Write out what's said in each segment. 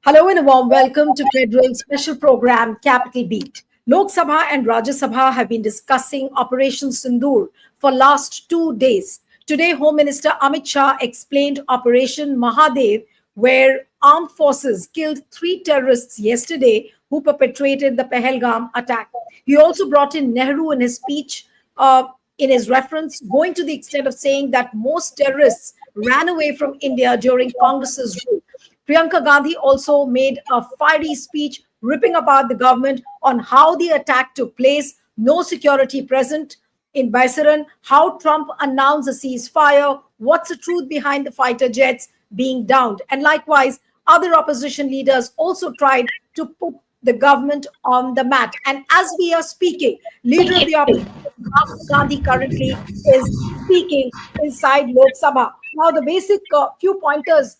Hello and a warm welcome to Federal's special program Capital Beat. Lok Sabha and Rajya Sabha have been discussing Operation Sindoor for last 2 days. Today, Home Minister Amit Shah explained Operation Mahadev, where armed forces killed 3 terrorists yesterday who perpetrated the Pahalgam attack. He also brought in Nehru in his speech, in his reference, going to the extent of saying that most terrorists ran away from India during Congress's rule. Priyanka Gandhi also made a fiery speech ripping apart the government on how the attack took place, no security present in Baisaran, how Trump announced a ceasefire, what's the truth behind the fighter jets being downed. And likewise, other opposition leaders also tried to put the government on the mat. And as we are speaking, leader of the opposition, Rahul Gandhi, currently is speaking inside Lok Sabha. Now, the basic few pointers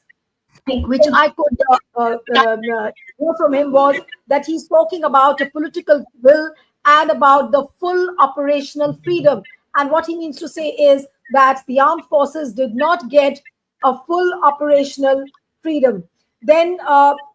which I could hear from him was that he's talking about a political will and about the full operational freedom. And what he means to say is that the armed forces did not get a full operational freedom. Then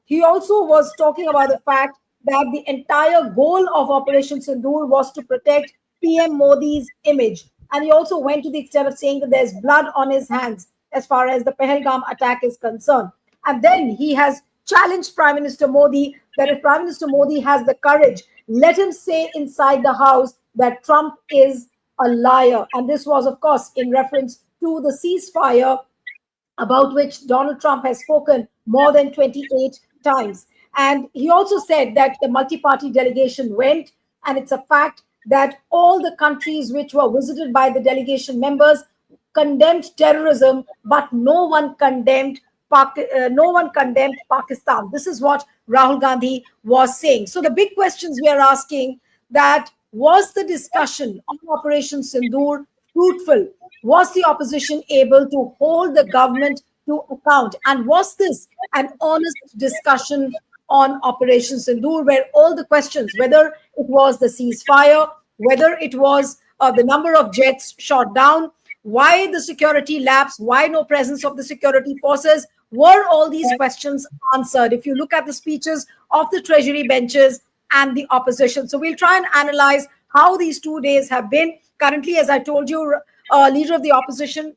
he also was talking about the fact that the entire goal of Operation Sindoor was to protect PM Modi's image. And he also went to the extent of saying that there's blood on his hands as far as the Pahalgam attack is concerned. And then he has challenged Prime Minister Modi that if Prime Minister Modi has the courage, let him say inside the House that Trump is a liar. And this was, of course, in reference to the ceasefire about which Donald Trump has spoken more than 28 times. And he also said that the multi party delegation went, and it's a fact that all the countries which were visited by the delegation members condemned terrorism, but no one condemned Pakistan. This is what Rahul Gandhi was saying. So the big questions we are asking that was the discussion on Operation Sindoor fruitful? Was the opposition able to hold the government to account? And was this an honest discussion on Operation Sindoor, where all the questions, whether it was the ceasefire, whether it was the number of jets shot down, why the security lapse, why no presence of the security forces, were all these questions answered? If you look at the speeches of the Treasury benches and the opposition. So we'll try and analyze how these 2 days have been. Currently, as I told you, leader of the opposition,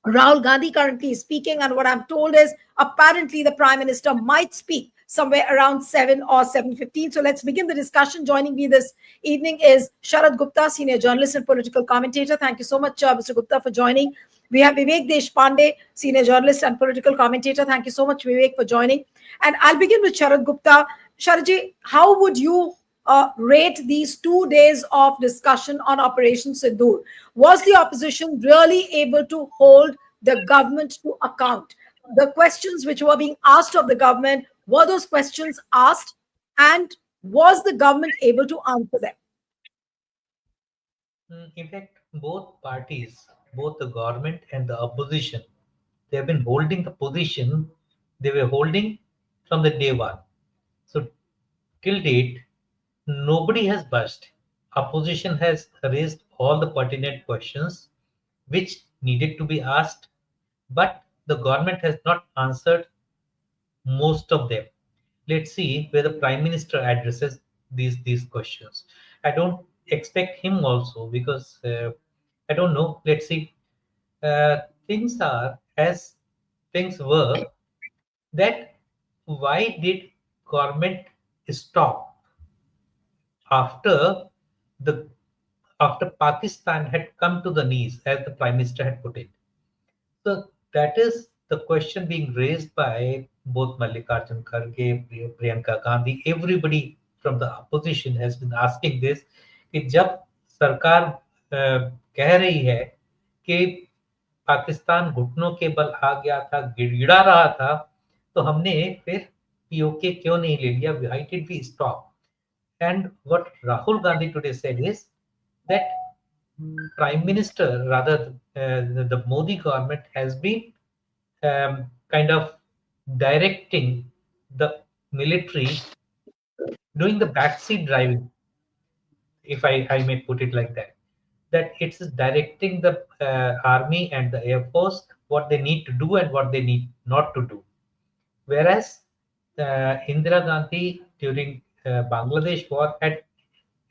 Rahul Gandhi, currently is speaking, and what I'm told is apparently the Prime Minister might speak somewhere around 7 or 7:15. So let's begin the discussion. Joining me this evening is Sharad Gupta, senior journalist and political commentator. Thank you so much, Mr. Gupta, for joining. We have Vivek Deshpande, senior journalist and political commentator. Thank you so much, Vivek, for joining. And I'll begin with Sharad Gupta. Sharadji, how would you rate these 2 days of discussion on Operation Sindoor? Was the opposition really able to hold the government to account? The questions which were being asked of the government, were those questions asked? And was the government able to answer them? In fact, both parties, both the government and the opposition, they have been holding the position they were holding from the day one. So till date, nobody has budged. Opposition has raised all the pertinent questions which needed to be asked, but the government has not answered most of them. Let's see where the Prime Minister addresses these questions. I don't expect him also because I don't know. Let's see. Things are as things were. That why did government stop after the after Pakistan had come to the knees, as the Prime Minister had put it? So that is the question being raised by both Mallikarjun Kharge, Priyanka Gandhi, everybody from the opposition has been asking this कि जब सरकार कह रही है कि पाकिस्तान घुटनों के बल आ गया था, गिड़गिड़ा रहा था, तो हमने फिर पीओके क्यों नहीं ले लिया? Why did we stop? And what Rahul Gandhi today said is that Prime Minister, rather the Modi government, has been kind of directing the military, doing the backseat driving, if I may put it like that. That it's directing the army and the air force what they need to do and what they need not to do. Whereas Indira Gandhi during Bangladesh war had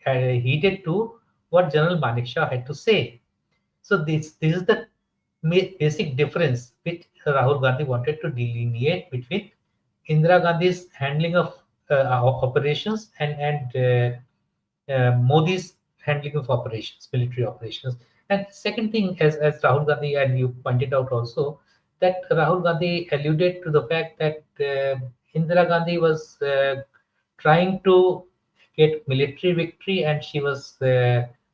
heeded to what General Manik Shah had to say. So this is the basic difference which Rahul Gandhi wanted to delineate between Indira Gandhi's handling of operations and Modi's handling of operations, military operations. And second thing, as Rahul Gandhi and you pointed out also, that Rahul Gandhi alluded to the fact that Indira Gandhi was trying to get military victory and she was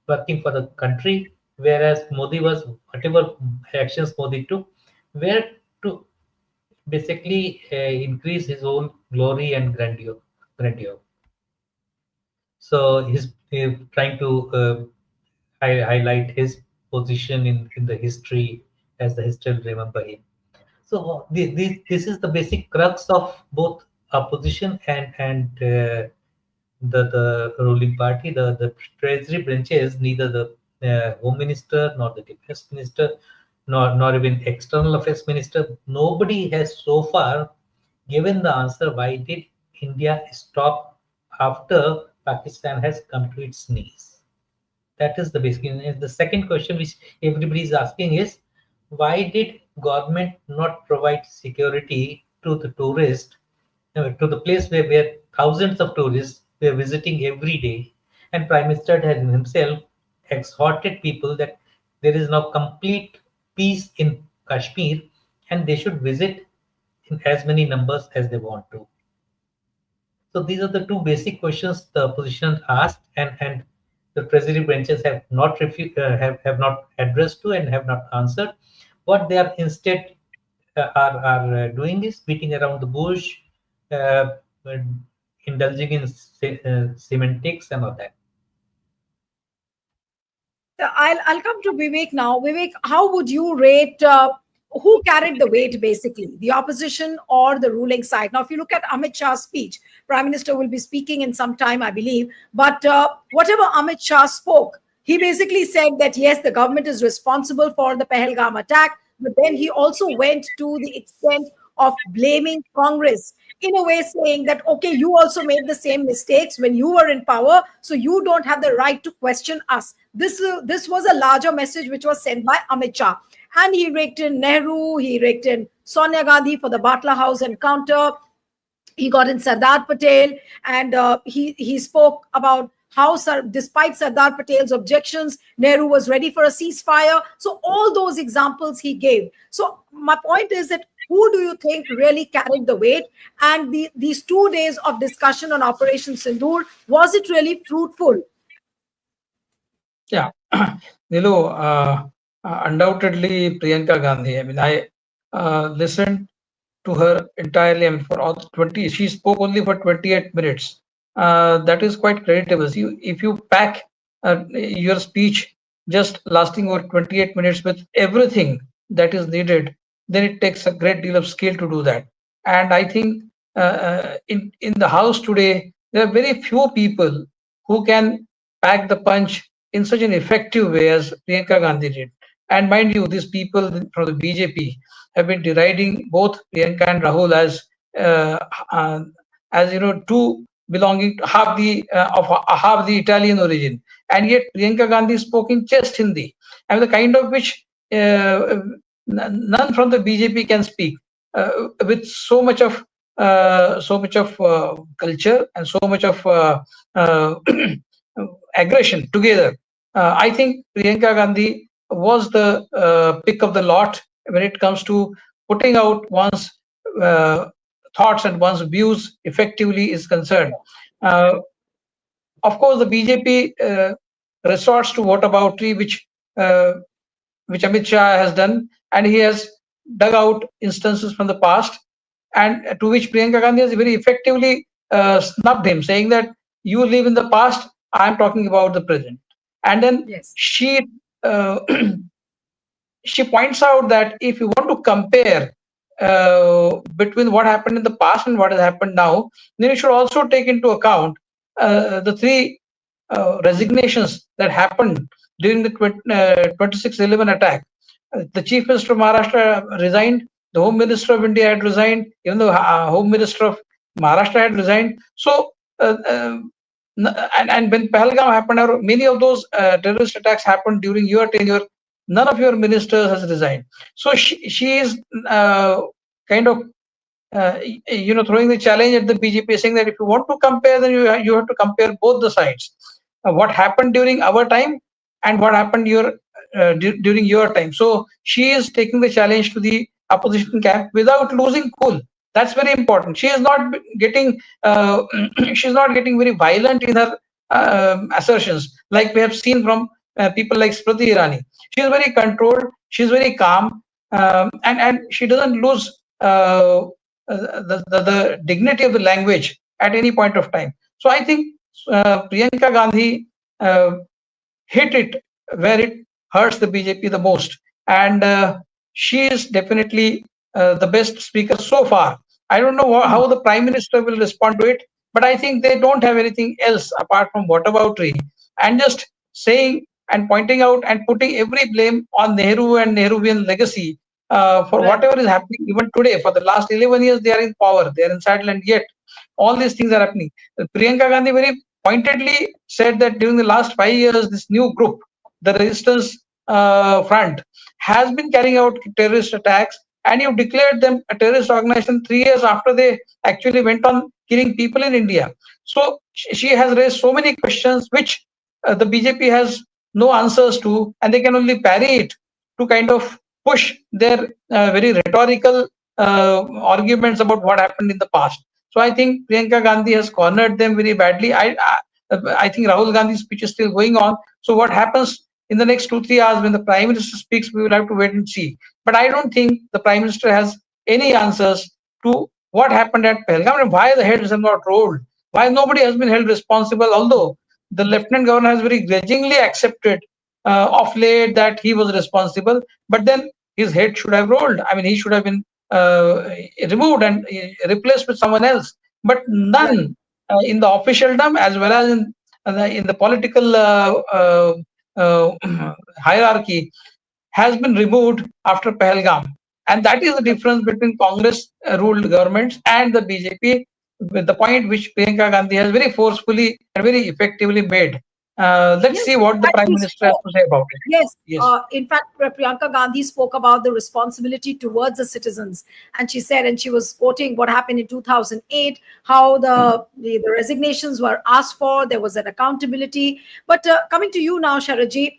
working for the country, whereas Modi was, whatever actions Modi took, were to basically increase his own glory and grandeur. So he's trying to highlight his position in the history as the history will remember him. So this is the basic crux of both opposition and the ruling party. The treasury branches, neither the home minister nor the defense minister nor even external affairs minister, nobody has so far given the answer why did India stop after Pakistan has come to its knees. That is the basic. And the second question which everybody is asking is why did government not provide security to the tourist, to the place where thousands of tourists were visiting every day, and Prime Minister had himself exhorted people that there is now complete peace in Kashmir and they should visit in as many numbers as they want to. So these are the two basic questions the opposition asked, and the treasury branches have not addressed to and have not answered. What they are instead are doing is beating around the bush, uh, uh, indulging in semantics and all that. I'll come to Vivek now. Vivek, how would you rate who carried the weight basically, the opposition or the ruling side? Now, if you look at Amit Shah's speech, Prime Minister will be speaking in some time, I believe. But whatever Amit Shah spoke, he basically said that yes, the government is responsible for the Pahalgam attack, but then he also went to the extent of blaming Congress, in a way saying that okay, you also made the same mistakes when you were in power, so you don't have the right to question us. This was a larger message which was sent by Amit Shah, and he raked in Nehru, he raked in Sonia Gandhi for the Batla House encounter, he got in Sardar Patel, and he spoke about how, despite Sardar Patel's objections, Nehru was ready for a ceasefire. So all those examples he gave. So my point is that who do you think really carried the weight? And these 2 days of discussion on Operation Sindoor, was it really fruitful? Yeah, Nilu, undoubtedly Priyanka Gandhi. I mean, I listened to her entirely. I mean, for all 20, she spoke only for 28 minutes. That is quite creditable. If you pack your speech just lasting over 28 minutes with everything that is needed, then it takes a great deal of skill to do that. And I think in the house today, there are very few people who can pack the punch in such an effective way as Priyanka Gandhi did. And mind you, these people from the BJP have been deriding both Priyanka and Rahul uh, uh, as two belonging to half the Italian origin, and yet Priyanka Gandhi spoke in just Hindi, and the kind of which none from the BJP can speak with so much of culture and so much of uh, aggression together. I think Priyanka Gandhi was the pick of the lot when it comes to putting out one's uh, thoughts and one's views effectively is concerned. Uh, of course, the BJP resorts to whataboutery, which Amit Shah has done, and he has dug out instances from the past, and to which Priyanka Gandhi has very effectively snubbed him, saying that you live in the past, I am talking about the present. And then Yes. uh, she points out that if you want to compare between what happened in the past and what has happened now, then you should also take into account the three resignations that happened during the 26/11 attack. The Chief Minister of Maharashtra resigned, the Home Minister of India had resigned, even the Home Minister of Maharashtra had resigned. So, and when Pahalgam happened, or many of those terrorist attacks happened during your tenure, none of your ministers has resigned. So she is kind of throwing the challenge at the BJP, saying that if you want to compare, then you have to compare both the sides. What happened during our time and what happened during your time. So she is taking the challenge to the opposition camp without losing cool. That's very important. She is not getting she's not getting very violent in her assertions, like we have seen from people like Smriti Irani. She is very controlled. She is very calm, and she doesn't lose the dignity of the language at any point of time. So I think Priyanka Gandhi hit it where it hurts the BJP the most, and she is definitely the best speaker so far. I don't know how the Prime Minister will respond to it, but I think they don't have anything else apart from whataboutery and just saying and pointing out and putting every blame on Nehru and Nehruvian legacy for Right. whatever is happening even today. For the last 11 years, they are in power, they are in saddle, and yet all these things are happening. Priyanka Gandhi very pointedly said that during the last 5 years, this new group, the Resistance Front, has been carrying out terrorist attacks, and you declared them a terrorist organization 3 years after they actually went on killing people in India. So she has raised so many questions which the BJP has no answers to, and they can only parry it to kind of push their very rhetorical arguments about what happened in the past. So I think Priyanka Gandhi has cornered them very badly. I think Rahul Gandhi's speech is still going on. So what happens in the next 2 3 hours when the Prime Minister speaks, we will have to wait and see. But I don't think the Prime Minister has any answers to what happened at Pahalgam and why the heads have not rolled, why nobody has been held responsible, although the Lieutenant Governor has very grudgingly accepted of late that he was responsible, but then his head should have rolled. I mean, he should have been removed and replaced with someone else, but Right. none in the officialdom as well as in the political hierarchy has been removed after Pahalgam. And that is the difference between Congress ruled governments and the BJP, with the point which Priyanka Gandhi has very forcefully and very effectively made. Let's Yes, see in what the fact, Prime she Minister has spoke. to say about it. Yes, Yes. in fact, Priyanka Gandhi spoke about the responsibility towards the citizens, and she said, and she was quoting what happened in 2008, how the resignations were asked for, there was an accountability. But coming to you now, Sharaji,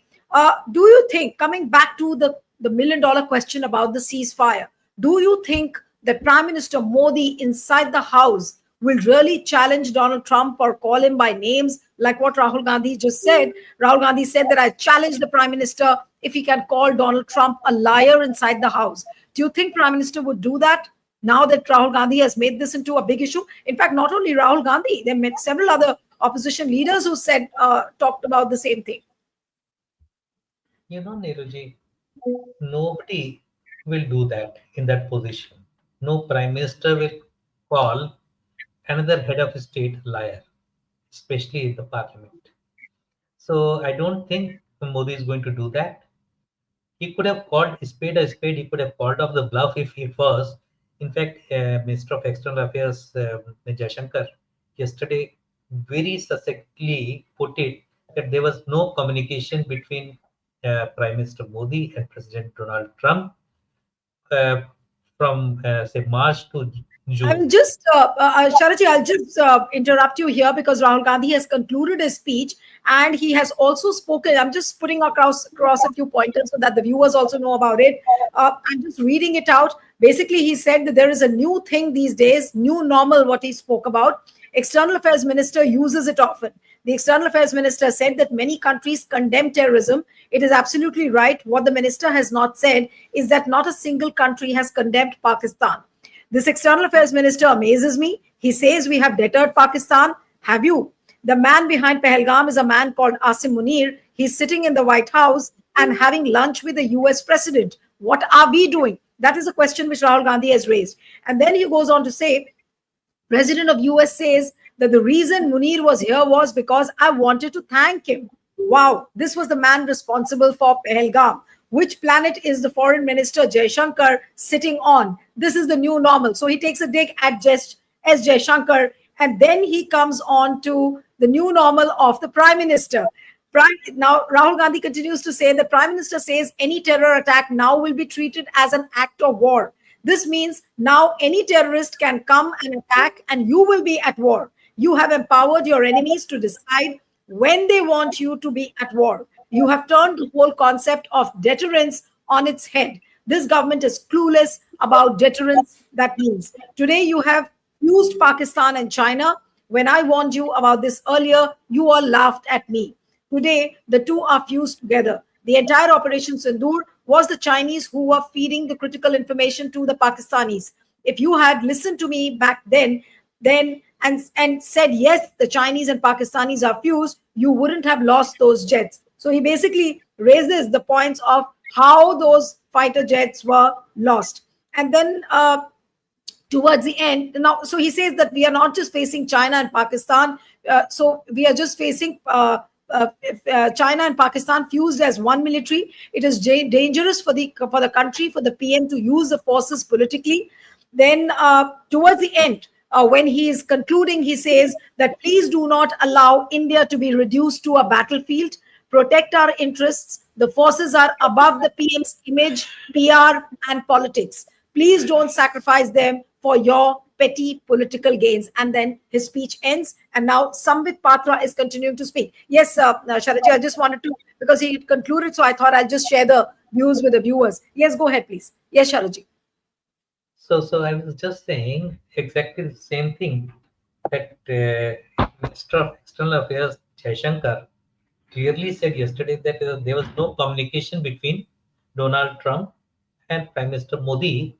do you think, coming back to the million-dollar question about the ceasefire, do you think that Prime Minister Modi inside the House will really challenge Donald Trump or call him by names, like what Rahul Gandhi just said? Rahul Gandhi said that I challenge the Prime Minister if he can call Donald Trump a liar inside the House. Do you think Prime Minister would do that now that Rahul Gandhi has made this into a big issue? In fact, not only Rahul Gandhi, there met several other opposition leaders who said, talked about the same thing. Neeraj, nobody will do that in that position. No prime minister will call another head of state liar, especially in the parliament. So I don't think Modi is going to do that. He could have called a spade. He could have called off the bluff if he was. In fact, Minister of External Affairs Jaishankar yesterday very succinctly put it that there was no communication between Prime Minister Modi and President Donald Trump uh, from say March to I June. will just, Sharaji, I'll just interrupt you here because Rahul Gandhi has concluded his speech and he has also spoken. I'm just putting across a few pointers so that the viewers also know about it. I'm just reading it out. Basically, he said that there is a new thing these days, new normal, what he spoke about. External Affairs Minister uses it often. The External Affairs Minister said that many countries condemn terrorism. It is absolutely right. What the minister has not said is that not a single country has condemned Pakistan. This External Affairs Minister amazes me. He says we have deterred Pakistan. Have you? The man behind Pahalgam is a man called Asim Munir. He's sitting in the White House and having lunch with the US president. What are we doing? That is a question which Rahul Gandhi has raised. And then he goes on to say, President of US says that the reason Munir was here was because I wanted to thank him. Wow, this was the man responsible for Pahalgam. Which planet is the foreign minister Jaishankar sitting on? This is the new normal. So he takes a dig at just S. Jaishankar, and then he comes on to the new normal of the Prime Minister. Now, Rahul Gandhi continues to say the Prime Minister says any terror attack now will be treated as an act of war. This means now any terrorist can come and attack, and you will be at war. You have empowered your enemies to decide when they want you to be at war. You have turned the whole concept of deterrence on its head. This government is clueless about deterrence. That means today you have used Pakistan and China. When I warned you about this earlier, you all laughed at me. Today, the two are fused together. The entire Operation Sindoor was the Chinese who were feeding the critical information to the Pakistanis. If you had listened to me back then and said yes, the Chinese and Pakistanis are fused, you wouldn't have lost those jets. So he basically raises the points of how those fighter jets were lost. And then towards the end now, so he says that we are not just facing China and Pakistan, so we are just facing China and Pakistan fused as one military. It is dangerous for the country, for the PM to use the forces politically. Then towards the end, when he is concluding, he says that please do not allow India to be reduced to a battlefield. Protect our interests. The forces are above the PM's image, PR, and politics. Please don't sacrifice them for your petty political gains. And then his speech ends. And now Sambit Patra is continuing to speak. Yes, Sharadji, I just wanted to, because he concluded, so I thought I'll just share the views with the viewers. Yes, go ahead, please. Yes, Sharadji. So I was just saying exactly the same thing that Minister of External Affairs Jaishankar clearly said yesterday that there was no communication between Donald Trump and Prime Minister Modi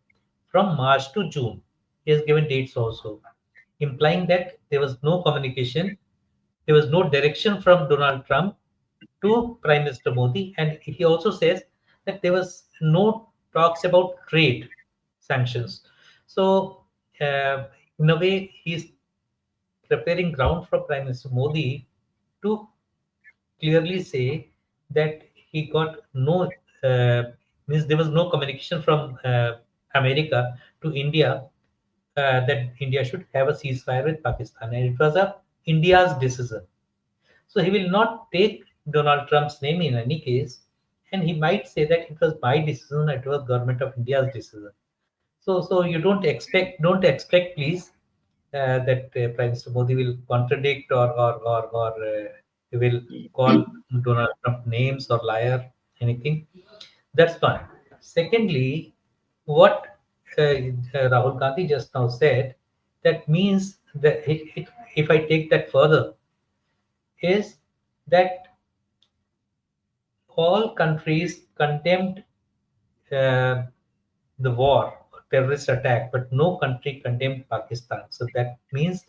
from March to June. He has given dates also, implying that there was no communication, there was no direction from Donald Trump to Prime Minister Modi, and he also says that there was no talks about trade sanctions. So, in a way, he's preparing ground for Prime Minister Modi to clearly say that he got no means there was no communication from America to India that India should have a ceasefire with Pakistan, and it was India's decision. So he will not take Donald Trump's name in any case, and he might say that it was my decision, it was Government of India's decision. So you don't expect, please, that Prime Minister Modi will contradict or he will call Donald Trump names or liar, anything. That's one. Secondly, what Rahul Gandhi just now said, that means that if I take that further, is that all countries condemned the war, terrorist attack, but no country condemned Pakistan. So that means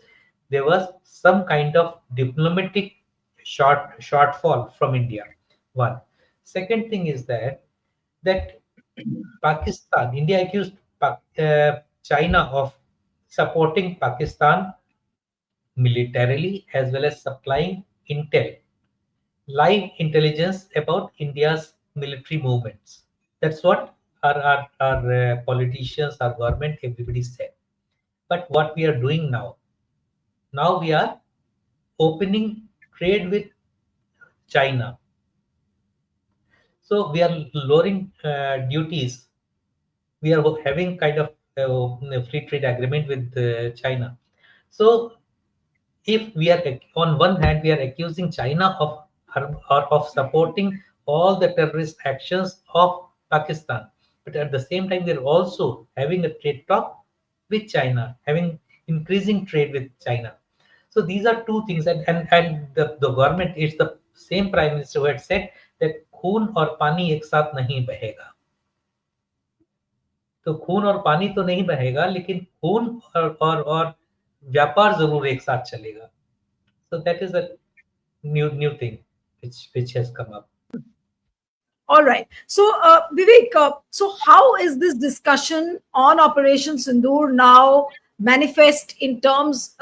there was some kind of diplomatic shortfall from India. One. Second thing is that Pakistan, India accused China of supporting Pakistan militarily as well as supplying intel, live intelligence about India's military movements. That's what our politicians, our government, everybody said. But what we are doing now we are opening trade with China. So we are lowering duties. We are having kind of a free trade agreement with China. So if we are, on one hand, we are accusing China of supporting all the terrorist actions of Pakistan, but at the same time, we are also having a trade talk with China, having increasing trade with China. So these are two things, and the government is the same Prime Minister who had said that खून और पानी एक साथ नहीं बहेगा. तो खून और पानी तो नहीं बहेगा, लेकिन खून और व्यापार जरूर एक साथ चलेगा. So that is a new thing which has come up. All right. So, Vivek, so how is this discussion on Operation Sindoor now manifest in terms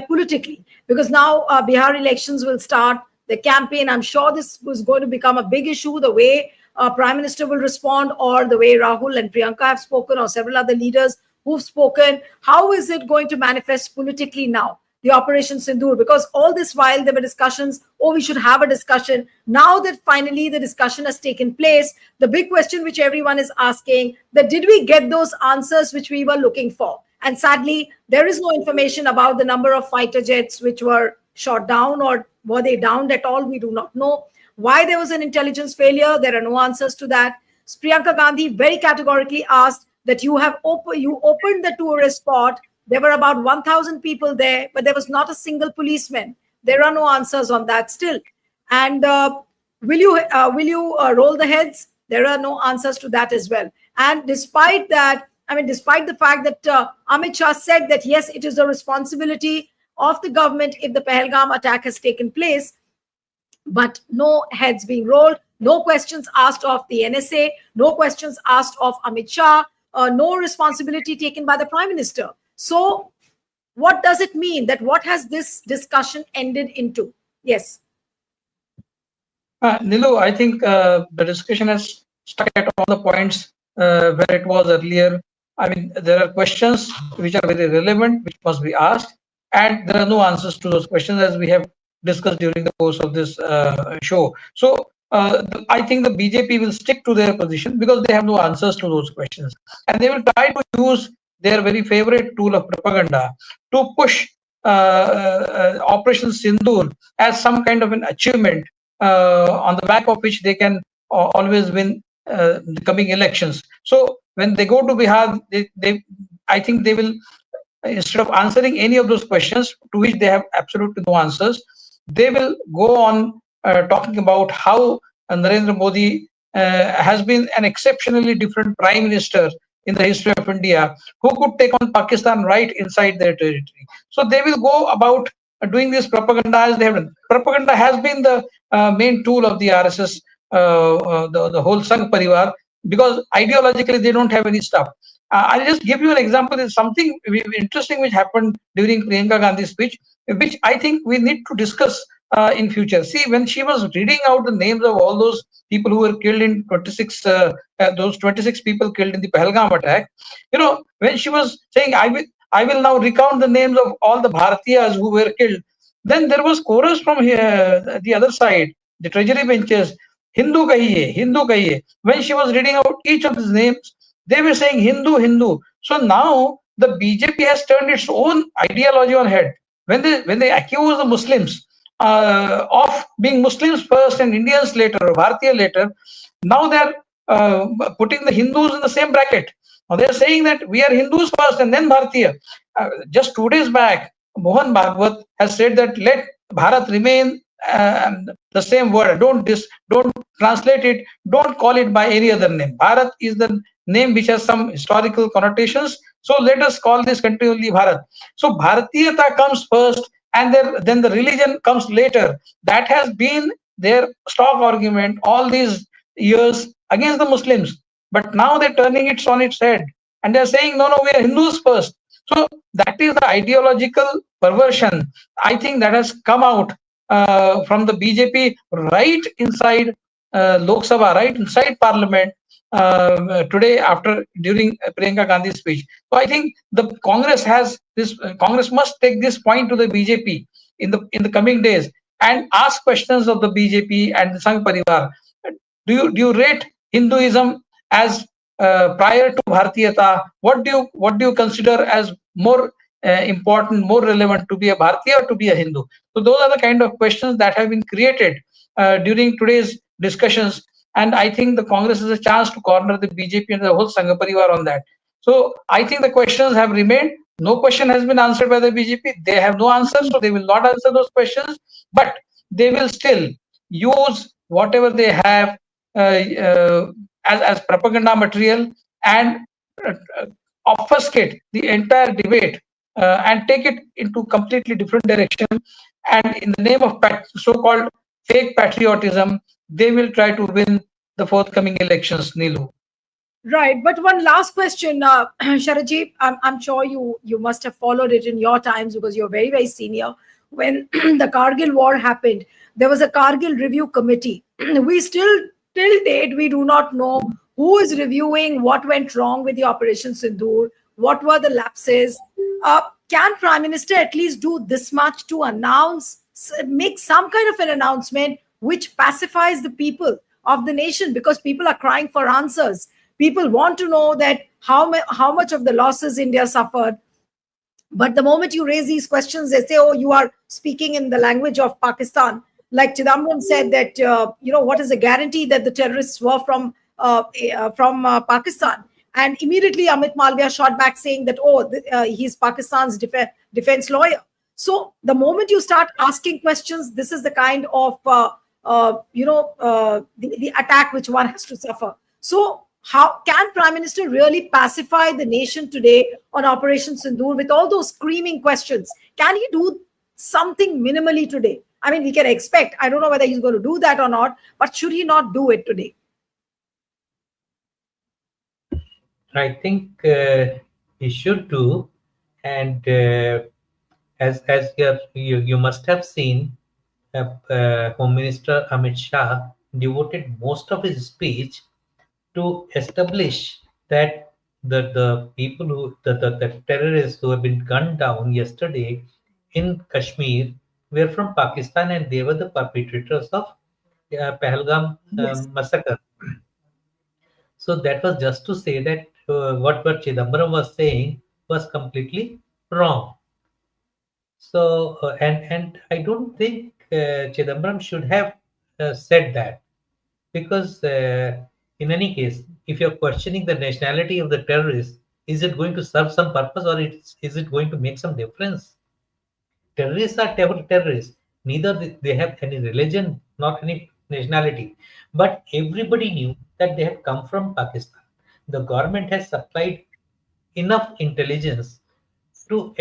politically? Because now Bihar elections will start, the campaign. I'm sure this was going to become a big issue, the way Prime Minister will respond, or the way Rahul and Priyanka have spoken, or several other leaders who've spoken. How is it going to manifest politically now, the Operation Sindoor? Because all this while there were discussions, oh, we should have a discussion. Now that finally the discussion has taken place, the big question which everyone is asking, that did we get those answers which we were looking for? And sadly, there is no information about the number of fighter jets which were shot down, or were they downed at all? We do not know. Why there was an intelligence failure, there are no answers to that. Priyanka Gandhi very categorically asked that you opened the tourist spot. There were about 1,000 people there, but there was not a single policeman. There are no answers on that still. And will you roll the heads? There are no answers to that as well. And despite that, I mean, despite the fact that Amit Shah said that yes, it is the responsibility of the government if the Pahalgam attack has taken place, but no heads being rolled, no questions asked of the NSA, no questions asked of Amit Shah, no responsibility taken by the Prime Minister. So what does it mean? That what has this discussion ended into? Yes. Nilu, I think the discussion has stuck at all the points where it was earlier. I mean, there are questions which are very relevant, which must be asked, and there are no answers to those questions, as we have discussed during the course of this show. So I think the BJP will stick to their position because they have no answers to those questions, and they will try to use their very favorite tool of propaganda to push Operation Sindoor as some kind of an achievement on the back of which they can always win the coming elections. So when they go to Bihar, I think they will, instead of answering any of those questions to which they have absolutely no answers, they will go on talking about how Narendra Modi has been an exceptionally different prime minister in the history of India, who could take on Pakistan right inside their territory. So they will go about doing this propaganda as they have done. Propaganda has been the main tool of the RSS, the whole Sangh Parivar, because ideologically they don't have any stuff. I'll just give you an example. There's something interesting which happened during Priyanka Gandhi's speech, which I think we need to discuss in future. See, when she was reading out the names of all those people who were killed in 26, those 26 people killed in the Pahalgam attack, when she was saying, I will now recount the names of all the Bharatiyas who were killed, then there was chorus from here, the other side, the treasury benches, Hindu kahiye, Hindu kahiye. When she was reading out each of these names, they were saying Hindu, Hindu. So now the BJP has turned its own ideology on head. When they accuse the Muslims of being Muslims first and Indians later, or Bharatiya later, now they're putting the Hindus in the same bracket. Now they're saying that we are Hindus first and then Bharatiya. Just 2 days back, Mohan Bhagwat has said that let Bharat remain the same word. Don't translate it. Don't call it by any other name. Bharat is the name which has some historical connotations. So let us call this country only Bharat. So Bharatiyata comes first, and then the religion comes later. That has been their stock argument all these years against the Muslims. But now they're turning it on its head, and they're saying, no, we are Hindus first. So that is the ideological perversion, I think, that has come out from the BJP right inside Lok Sabha, right inside Parliament today during Priyanka Gandhi's speech. So I think the Congress has this. Congress must take this point to the BJP in the coming days and ask questions of the BJP and the Sangh Parivar. Do you rate Hinduism as prior to Bharatiyata? What do you consider as more important, more relevant, to be a Bharatiya or to be a Hindu? So those are the kind of questions that have been created during today's discussions, and I think the Congress has a chance to corner the BJP and the whole Sangha Parivar on that. So I think the questions have remained. No question has been answered by the BJP. They have no answers, so they will not answer those questions. But they will still use whatever they have as propaganda material and obfuscate the entire debate and take it into completely different direction. And in the name of so-called fake patriotism, they will try to win the forthcoming elections, Nilu. Right, but one last question, Sharaji. I'm sure you must have followed it in your times because you're very, very senior. When the Kargil war happened, there was a Kargil review committee. We still, till date, we do not know who is reviewing what went wrong with the Operation Sindoor, what were the lapses. Can Prime Minister at least do this much to announce, make some kind of an announcement which pacifies the people of the nation, because people are crying for answers. People want to know that how much of the losses India suffered. But the moment you raise these questions, they say, "Oh, you are speaking in the language of Pakistan." Like Chidambaram said that, what is the guarantee that the terrorists were from Pakistan? And immediately Amit Malviya shot back saying that, "Oh, he's Pakistan's defense lawyer." So the moment you start asking questions, this is the kind of the attack which one has to suffer. So how can Prime Minister really pacify the nation today on Operation Sindoor with all those screaming questions? Can he do something minimally today? I mean, we can expect. I don't know whether he's going to do that or not, but should he not do it today? I think he should do, and as you must have seen, Home Minister Amit Shah devoted most of his speech to establish that the people the terrorists who have been gunned down yesterday in Kashmir were from Pakistan, and they were the perpetrators of Pahalgam Yes. massacre. So that was just to say that what Chidambaram was saying was completely wrong. So and I don't think Chidambaram should have said that, because in any case, if you're questioning the nationality of the terrorist, is it going to serve some purpose, or is it going to make some difference? Terrorists are terrorists. Neither they have any religion nor any nationality. But everybody knew that they had come from Pakistan. The government has supplied enough intelligence to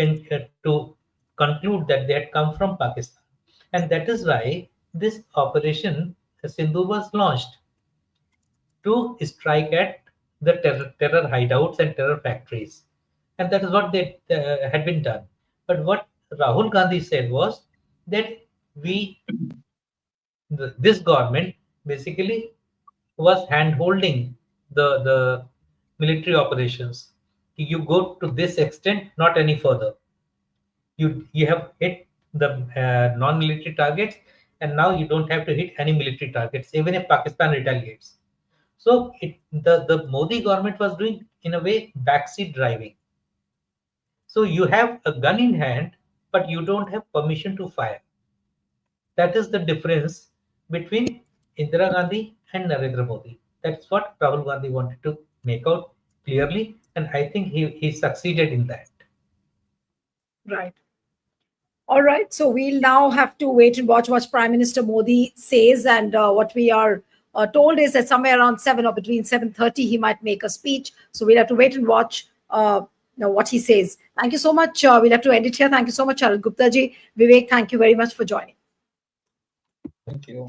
conclude that they had come from Pakistan. And that is why this operation Sindhu was launched, to strike at the terror hideouts and terror factories. And that is what they had been done. But what Rahul Gandhi said was that this government basically was hand holding the military operations. You go to this extent, not any further. You have hit the non-military targets, and now you don't have to hit any military targets, even if Pakistan retaliates. So the Modi government was doing, in a way, backseat driving. So you have a gun in hand, but you don't have permission to fire. That is the difference between Indira Gandhi and Narendra Modi. That's what Rahul Gandhi wanted to make out clearly, and I think he succeeded in that. Right. All right. So we'll now have to wait and watch what Prime Minister Modi says. And what we are told is that somewhere around 7 or between 7:30, he might make a speech. So we'll have to wait and watch what he says. Thank you so much. We'll have to end it here. Thank you so much, Charles Gupta ji. Vivek, thank you very much for joining. Thank you.